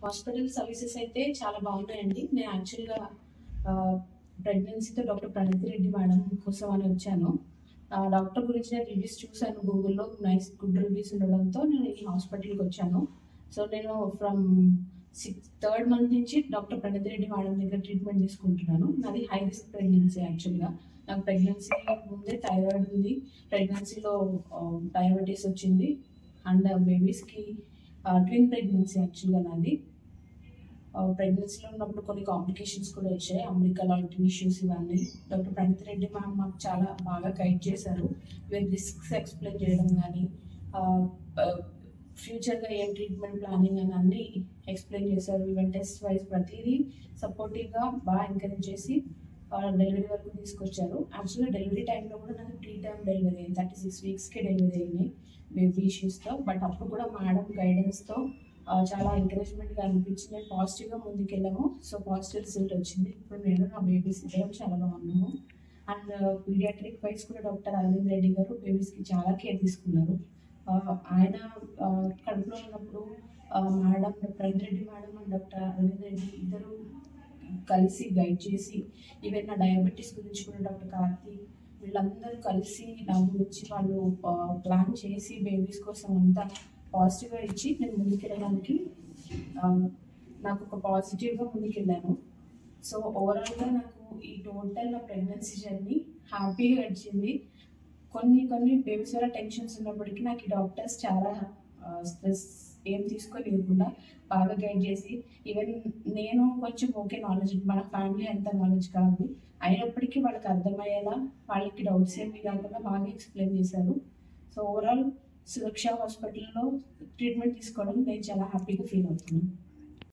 Hospital services అయితే చాలా బాగున్నాయండి. నేను యాక్చువల్‌గా ప్రెగ్నెన్సీతో డాక్టర్ ప్రణతి రెడ్డి మేడం కోసం అని వచ్చాను. డాక్టర్ గురించి నేను రివ్యూస్ చూసాను గూగుల్‌లో. గుడ్ రివ్యూస్ ఉండడంతో నేను ఈ హాస్పిటల్‌కి వచ్చాను. సో, నేను ఫ్రమ్ థర్డ్ మంత్ నుంచి డాక్టర్ ప్రణతి రెడ్డి మేడం దగ్గర ట్రీట్మెంట్ తీసుకుంటున్నాను. నాది హై రిస్క్ ప్రెగ్నెన్సీ యాక్చువల్‌గా. నాకు ప్రెగ్నెన్సీ ముందే థైరాయిడ్ ఉంది. ప్రెగ్నెన్సీలో డయాబెటీస్ వచ్చింది. అండ్ బేబీస్‌కి ట్విన్ ప్రెగ్నెన్సీ యాక్చువల్‌గా నాది. ప్రెగ్నెన్సీలో ఉన్నప్పుడు కొన్ని కాంప్లికేషన్స్ కూడా వచ్చాయి. అమెరికా లాంటి ఇష్యూస్ ఇవన్నీ. డాక్టర్ ప్రణతి రెడ్డి మ్యామ్ మాకు చాలా బాగా గైడ్ చేశారు. ఈవెన్ రిస్క్స్ ఎక్స్‌ప్లెయిన్ చేయడం గానీ, ఫ్యూచర్‌గా ఏం ట్రీట్మెంట్ ప్లానింగ్ అని అన్నీ ఎక్స్‌ప్లెయిన్ చేశారు. ఈవెన్ టెస్ట్ వైస్ ప్రతీదీ సపోర్టివ్‌గా బాగా ఎంకరేజ్ చేసి డెలివరీ వరకు తీసుకొచ్చారు. యాక్చువల్‌గా డెలివరీ టైంలో కూడా నాకు ప్రీ టర్మ్ డెలివరీ అయింది. 36 వీక్స్‌కే డెలివరీ అయింది బేబీ ఇష్యూస్‌తో. బట్ అప్పుడు కూడా మేడం గైడెన్స్‌తో చాలా ఎంకరేజ్మెంట్‌గా అనిపించింది. నేను పాజిటివ్‌గా ముందుకెళ్ళాము. సో, పాజిటివ్ రిజల్ట్ వచ్చింది. ఇప్పుడు నేను నా బేబీస్ ఇద్దరం చాలా బాగున్నాము. అండ్ పీడియాట్రిక్ వైస్ కూడా డాక్టర్ అరవింద్ రెడ్డి గారు బేబీస్‌కి చాలా కేర్ తీసుకున్నారు. ఆయన కడుపులో ఉన్నప్పుడు madam Pranathi Reddy madam and doctor Aravind Reddy ఇద్దరు కలిసి గైడ్ చేసి, ఈవెన్ నా డయాబెటీస్ గురించి కూడా డాక్టర్ కార్తీ వీళ్ళందరూ కలిసి నా గురించి వాళ్ళు ప్లాన్ చేసి బేబీస్ కోసం అంతా పాజిటివ్‌గా ఇచ్చి నేను ముందుకెళ్ళడానికి నాకు ఒక పాజిటివ్‌గా ముందుకెళ్ళాను. సో, ఓవరాల్‌గా నాకు ఈ టోటల్ నా ప్రెగ్నెన్సీ జర్నీ హ్యాపీగా గడిచింది. కొన్ని బేబీస్ వల్ల టెన్షన్స్ ఉన్నప్పటికీ నాకు ఈ డాక్టర్స్ చాలా స్ట్రెస్ ఏం తీసుకోనివ్వకుండా బాగా గైడ్ చేసి, ఈవెన్ నేను కొంచెం ఓకే నాలెడ్జ్ మన ఫ్యామిలీ అంత నాలెడ్జ్ కాదు. అయినప్పటికీ వాళ్ళకి అర్థమయ్యేలా వాళ్ళకి డౌట్స్ ఏమి కాకుండా బాగా ఎక్స్‌ప్లెయిన్ చేశారు. సో, ఓవరాల్ సురక్ష హాస్పిటల్‌లో ట్రీట్మెంట్ తీసుకోవడం నేను చాలా హ్యాపీగా ఫీల్ అవుతున్నాను.